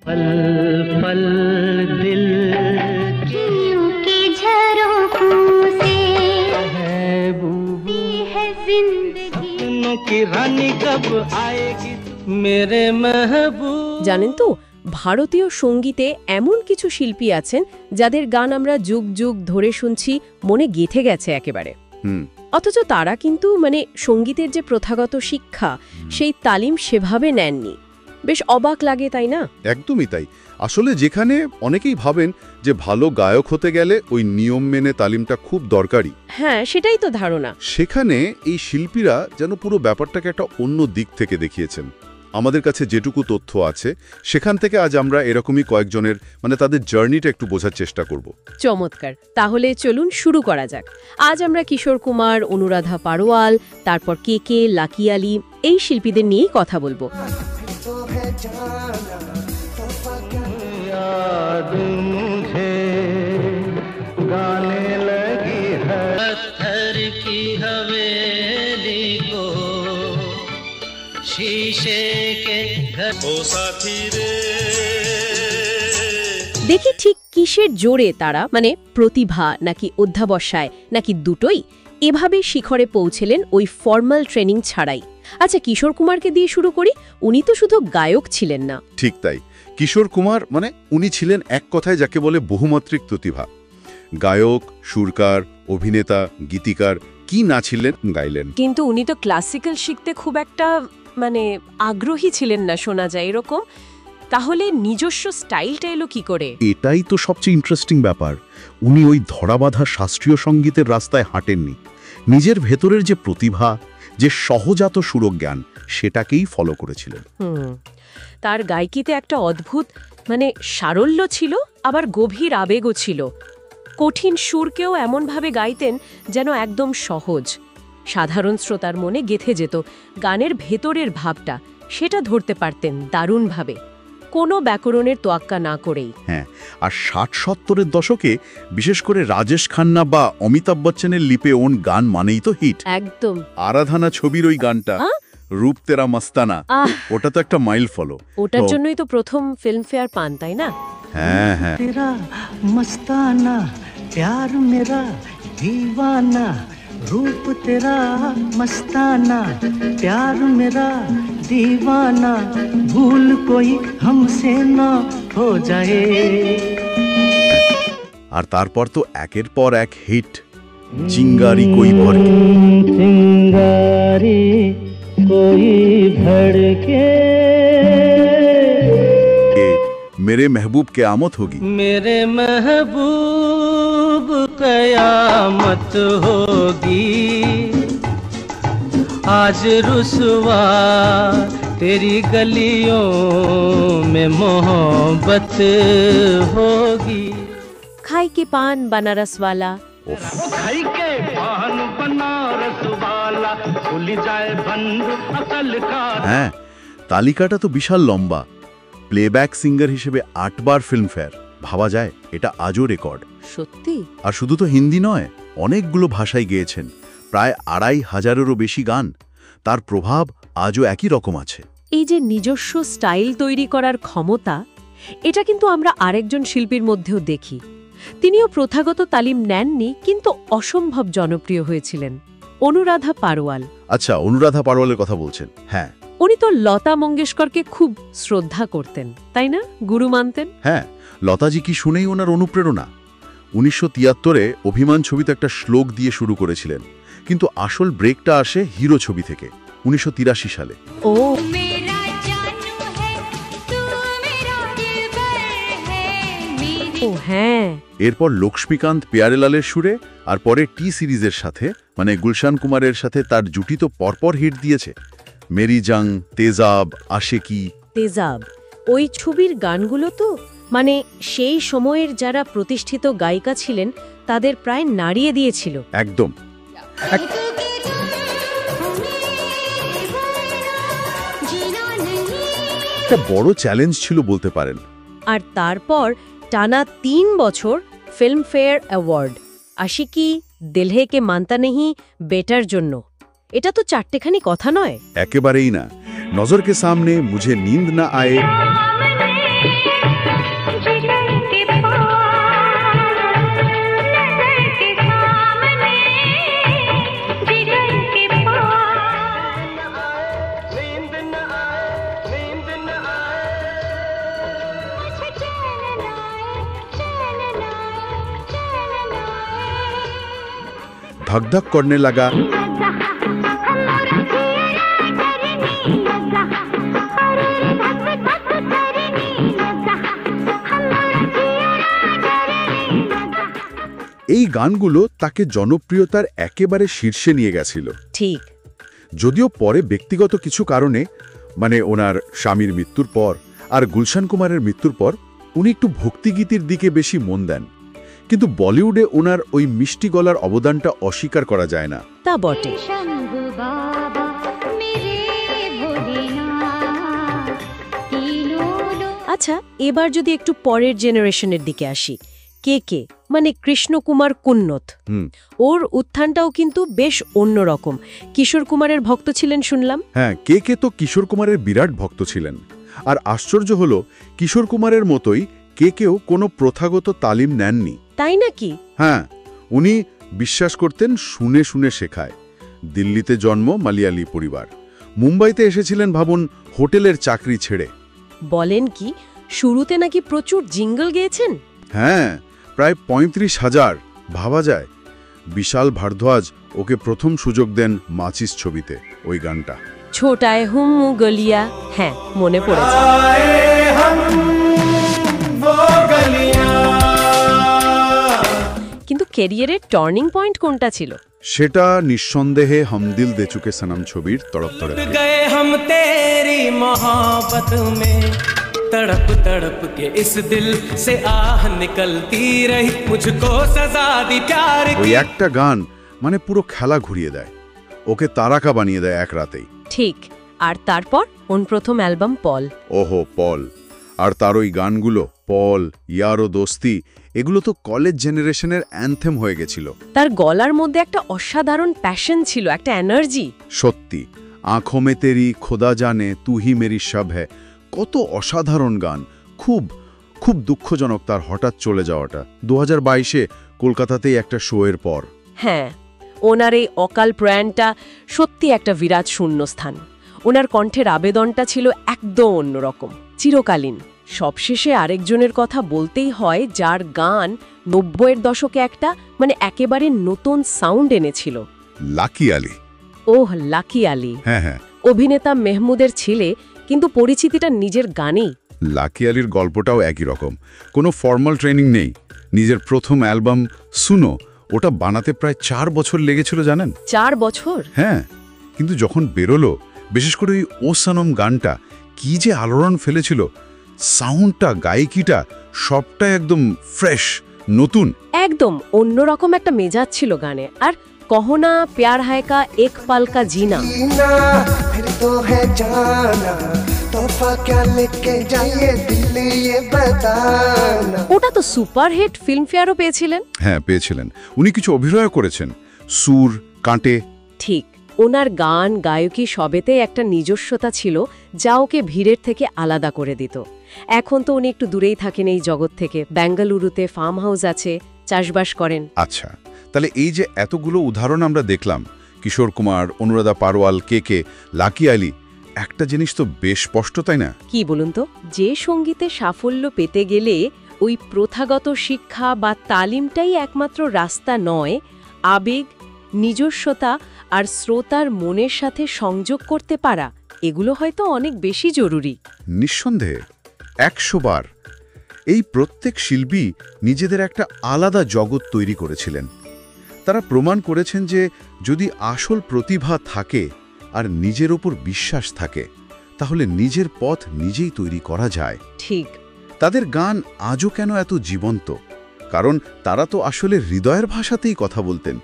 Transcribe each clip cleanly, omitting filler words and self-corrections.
पल पल दिल के झरोखों से महबूबी है जिंदगी की रानी कब आएगी मेरे महबूब। জানেন তো, ভারতীয় সঙ্গীতে এমন কিছু শিল্পী আছেন যাদের গান আমরা যুগ যুগ ধরে শুনছি, মনে গেঁথে গেছে একেবারে। অথচ তারা কিন্তু সঙ্গীতের যে প্রথাগত শিক্ষা, সেই তালিম সেভাবে নেননি। বেশ অবাক লাগে, তাই না? একদমই তাই। আসলে যেখানে অনেকেই ভাবেন যে ভালো গায়ক হতে গেলে ওই নিয়ম মেনে তালিমটা খুব দরকারি, হ্যাঁ সেটাই তো ধারণা, সেখানে এই শিল্পীরা যেন পুরো ব্যাপারটাকে একটা অন্য দিক থেকে দেখিয়েছেন। আমাদের কাছে যেটুকু তথ্য আছে সেখান থেকে আজ আমরা এরকমই কয়েকজনের তাদের জার্নিটা একটু বোঝার চেষ্টা করব। চমৎকার, তাহলে চলুন শুরু করা যাক। আজ আমরা কিশোর কুমার, অনুরাধা পাড়োয়াল, তারপর কে, লাকি আলী, এই শিল্পীদের নিয়েই কথা বলবো। याद मुझे गाने लगी है पत्थर की हवेली को शीशे के घर ओ साथी रे। দেখি ঠিক কিসের জোরে তারা, প্রতিভা নাকি অধ্যাবসায় নাকি দুটোই, এভাবে শিখরে পৌঁছলেন ওই ফর্মাল ট্রেনিং ছাড়াই। আচ্ছা, কিশোর কুমারকে দিয়ে শুরু করি। উনি তো শুধু গায়ক ছিলেন না। ঠিক তাই। কিশোর কুমার উনি ছিলেন এক কথায় যাকে বলে বহুমাত্রিক প্রতিভা। গায়ক, সুরকার, অভিনেতা, গীতিকার, কি না ছিলেন, গাইলেন। কিন্তু উনি তো ক্লাসিক্যাল শিখতে খুব একটা আগ্রহী ছিলেন না, শোনা যায় এরকম। তাহলে নিজস্ব স্টাইলটা এলো কি করে? এটাই তো সবচেয়ে ইন্টারেস্টিং ব্যাপার। উনি ওই ধরাবাঁধা শাস্ত্রীয় সঙ্গীতের রাস্তায় হাঁটেননি। নিজের ভেতরের যে প্রতিভা, যে সহজাত সুরজ্ঞান, সেটাকেই ফলো করেছিলেন। তার গায়কিতে একটা অদ্ভুত সারল্য ছিল, আবার গভীর আবেগও ছিল। কঠিন সুরকেও এমনভাবে গাইতেন যেন একদম সহজ, সাধারণ শ্রোতার মনে গেঁথে যেত। গানের ভেতরের ভাবটা সেটা ধরতে পারতেন দারুণভাবে, কোনো ব্যাকরণের তোয়াক্কা না করেই। হ্যাঁ, আর 60-70-এর দশকে বিশেষ করে রাজেশ খান্না বা অমিতাভ বচ্চনের লিপে ওন গান মানেই তো হিট। একদম। আরাধনা ছবির ওই গানটা রূপ তেরা মস্তানা, ওটা তো একটা মাইল ফলো। ওটার জন্যই তো প্রথম ফিল্মফেয়ার পান, তাই না? হ্যাঁ হ্যাঁ। তেরা মস্তানা প্যার মেরা দিওয়ানা रूप तेरा मस्ताना प्यार मेरा दीवाना भूल कोई हमसे ना हो जाए। আর তারপর তো একের পর এক হিট। চিঙ্গারি কই ভড়কে, চিঙ্গারি কই ভড়কে, মেরে মেহবুব কিয়ামত হোগি, मेरे महबूब कयामत होगी, आज रुसवा तेरी गलियों में मोहब्बत होगी। खाई के पान बनारस वाला, खाई के पान बनारस वाला भूल जाए बंद अकल का। হ্যাঁ, তালিকাটা তো বিশাল লম্বা। প্লেব্যাক সিঙ্গার হিসেবে 8 বার ফিল্মফেয়ার, ভাবা যায় এটা আজও রেকর্ড। সত্যি। আর শুধু তো হিন্দি নয়, অনেকগুলো ভাষায় গেয়েছেন, প্রায় 2500-এরও বেশি গান। তার প্রভাব আজও একই রকম আছে। এই যে নিজস্ব স্টাইল তৈরি করার ক্ষমতা, এটা কিন্তু আমরা আরেকজন শিল্পীর মধ্যেও দেখি। তিনিও প্রথাগত তালিম নেননি, কিন্তু অসম্ভব জনপ্রিয় হয়েছিলেন। অনুরাধা পাড়োয়াল। আচ্ছা, অনুরাধা পাড়োয়ালের কথা বলছেন? হ্যাঁ, উনি তো লতা মঙ্গেশকরকে খুব শ্রদ্ধা করতেন, তাই না? গুরু মানতেন। হ্যাঁ, লতাজি কি শুনেই ওনার অনুপ্রেরণা। 1973-এ অভিমান ছবিতে একটা শ্লোক দিয়ে শুরু করেছিলেন, কিন্তু আসল ব্রেকটা আসে হিরো ছবি থেকে 1983 সালে। ও হ্যাঁ। এরপর লক্ষ্মীকান্ত পেয়ারেলালের সুরে, আর পরে টি সিরিজের সাথে গুলশান কুমারের সাথে তার জুটি তো পরপর হিট দিয়েছে। মেরি জং, তেজাব, আশেকি। তেজাব, ওই ছবির গানগুলো তো সেই সময়ের যারা প্রতিষ্ঠিত গায়িকা ছিলেন তাদের প্রায় নাড়িয়ে দিয়েছিল। একদম। একটা বড় চ্যালেঞ্জ ছিল বলতে পারেন। আর তারপর টানা 3 বছর ফিল্মফেয়ার অ্যাওয়ার্ড, আশিকি, দিলহে কে মানতা নেহি, বেটার জন্য। এটা তো চারটেখানি কথা নয়। একেবারেই না। নজর কে সামনে, মুঝে নীंद না আয়ে, धक धक करने लगा। এই গানগুলো তাকে জনপ্রিয়তার একেবারে শীর্ষে নিয়ে গেছিল। ঠিক। যদিও পরে ব্যক্তিগত কিছু কারণে, মানে ওনার স্বামীর মৃত্যুর পর আর গুলশান কুমারের মৃত্যুর পর, উনি একটু ভক্তিগীতির দিকে বেশি মন দেন। কিন্তু বলিউডে ওনার ওই মিষ্টি গলার অবদানটা অস্বীকার করা যায় না। তা বটে। আচ্ছা, এবার যদি একটু পরের জেনারেশনের দিকে আসি, কে মানে কৃষ্ণকুমার কুন্নত, ওর উত্থানটাও কিন্তু বেশ অন্যরকম। কিশোর কুমারের ভক্ত ছিলেন শুনলাম। হ্যাঁ, কে তো কিশোর কুমারের বিরাট ভক্ত ছিলেন। আর আশ্চর্য হলো, কিশোর কুমারের মতোই কেউ কোনো প্রথাগত তালিম নেননি। তাই নাকি? হ্যাঁ, উনি বিশ্বাস করতেন শুনে শুনে শেখায়। দিল্লিতে জন্ম, মালিয়ালি পরিবার। মুম্বাইতে এসেছিলেন ভাবুন হোটেলের চাকরি ছেড়ে। বলেন কি, শুরুতে নাকি প্রচুর জিঙ্গল গেয়েছেন? হ্যাঁ, প্রায় 35,000। ভাবা যায়। বিশাল ভারদ্বাজ ওকে প্রথম সুযোগ দেন মাচিস ছবিতে, ওই গানটা। ছোটায় হুম গলিয়া, হ্যাঁ মনে পড়েছে। কিন্তু ক্যারিয়ারের টার্নিং পয়েন্ট কোনটা ছিল? সেটা নিঃসন্দেহে হাম দিল দে চুকে সনম ছবির তড়প তড়প। गए हम तेरी मोहब्बत में तड़प तड़प के इस दिल से आह निकलती रही मुझको सजा दी प्यार की। ওই একটা গান মানে পুরো খেলা ঘুরিয়ে দেয়, ওকে তারকা বানিয়ে দেয় এক রাতেই। ঠিক। আর তারপর ওর প্রথম অ্যালবাম পল। ওহো, পল। আর তার ওই গানগুলো, পল, ইয়ারো দোস্তি, এগুলো তো কলেজ জেনারেশনের অ্যানথেম হয়ে গেছিল। তার গলার মধ্যে একটা অসাধারণ প্যাশন ছিল, একটা এনার্জি। সত্যি, আঁখো মে তেরি, খোদা জানে, তু হি মেরি সব হ্যায়, কত অসাধারণ গান। খুব খুব দুঃখজনক তার হঠাৎ চলে যাওয়াটা 2022-এ কলকাতাতেই একটা শোয়ের পর। হ্যাঁ, ওনার এই অকাল প্রয়াণটা সত্যি একটা বিরাট শূন্যস্থান। ওনার কণ্ঠের আবেদনটা ছিল একদম অন্যরকম, চিরকালীন। সবশেষে আরেকজনের কথা বলতেই হয়, যার গান 90-এর দশকে একটা মানে একেবারে নতুন সাউন্ড এনেছিল। লাকি আলী। ওহ, লাকি আলী। হ্যাঁ হ্যাঁ, অভিনেতা মেহমুদের ছেলে, কিন্তু পরিচিতিটা নিজের গানেই। লাকি আলীর গল্পটাও একই রকম। কোনো ফর্মাল ট্রেনিং নেই। নিজের প্রথম অ্যালবাম সুনো, ওটা বানাতে প্রায় 4 বছর লেগেছিল জানেন। 4 বছর? হ্যাঁ, কিন্তু যখন বেরোলো, বিশেষ করে ওই ও সনম গানটা কি যে আলোড়ন ফেলেছিল। সাউন্ডটা, গায়িকিটা, সবটাই একদম ফ্রেশ, নতুন। একদম অন্যরকম একটা মেজাজ ছিল গানে। আর কহনা প্যার হায় কা এক পাল কা জিনা, फिर तो है जाना, तोहफा क्या लेके जाइए दिल्ली ये बताना। ওটা তো সুপারহিট, ফিল্মফেয়ারও পেয়েছিলেন। হ্যাঁ, পেয়েছিলেন। উনি কিছু অভিনয় করেছেন, সুর, কাঁটে। ঠিক। ওনার গান, গায়কী সবেতেই একটা নিজস্বতা ছিল, যা ওকে ভিড়ের থেকে আলাদা করে দিত। এখন তো উনি একটু দূরেই থাকেন এই জগৎ থেকে। বেঙ্গালুরুতে ফার্ম হাউস আছে, চাষবাস করেন। আচ্ছা, তাহলে এই যে এতগুলো উদাহরণ আমরা দেখলাম, কিশোর কুমার, অনুরাধা পারওয়াল, কে, লাকি আলী, একটা জিনিস তো বেশ স্পষ্ট, তাই না? কি বলুন তো, যে সঙ্গীতে সাফল্য পেতে গেলে ওই প্রথাগত শিক্ষা বা তালিমটাই একমাত্র রাস্তা নয়, আবেগ, নিজস্বতা আর শ্রোতার মনের সাথে সংযোগ করতে পারা, এগুলো হয়তো অনেক বেশি জরুরি। নিঃসন্দেহে 100 বার। এই প্রত্যেক শিল্পী নিজেদের একটা আলাদা জগৎ তৈরি করেছিলেন। তারা প্রমাণ করেছেন যে যদি আসল প্রতিভা থাকে আর নিজের ওপর বিশ্বাস থাকে, তাহলে নিজের পথ নিজেই তৈরি করা যায়। ঠিক। তাদের গান আজও কেন এত জীবন্ত? কারণ তারা তো আসলে হৃদয়ের ভাষাতেই কথা বলতেন।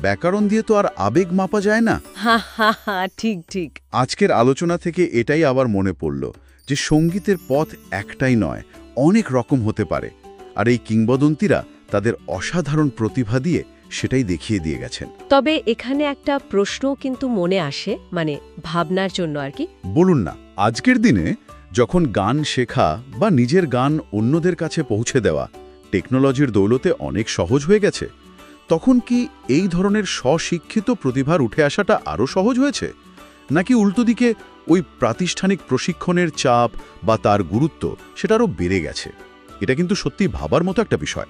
ব্যাকরণ দিয়ে তো আর আবেগ মাপা যায় না। হা হা হা, ঠিক ঠিক। আজকের আলোচনা থেকে এটাই আবার মনে পড়ল যে সঙ্গীতের পথ একটাই নয়, অনেক রকম হতে পারে। আর এই কিংবদন্তিরা তাদের অসাধারণ প্রতিভা দিয়ে সেটাই দেখিয়ে দিয়ে গেছেন। তবে এখানে একটা প্রশ্ন কিন্তু মনে আসে, মানে ভাবনার জন্য আর কি। বলুন না, আজকের দিনে যখন গান শেখা বা নিজের গান অন্যদের কাছে পৌঁছে দেওয়া টেকনোলজির দৌলতে অনেক সহজ হয়ে গেছে, তখন কি এই ধরনের স্বশিক্ষিত প্রতিভার উঠে আসাটা আরও সহজ হয়েছে, নাকি উল্টো দিকে ওই প্রাতিষ্ঠানিক প্রশিক্ষণের চাপ বা তার গুরুত্ব সেটা আরও বেড়ে গেছে? এটা কিন্তু সত্যি ভাবার মতো একটা বিষয়।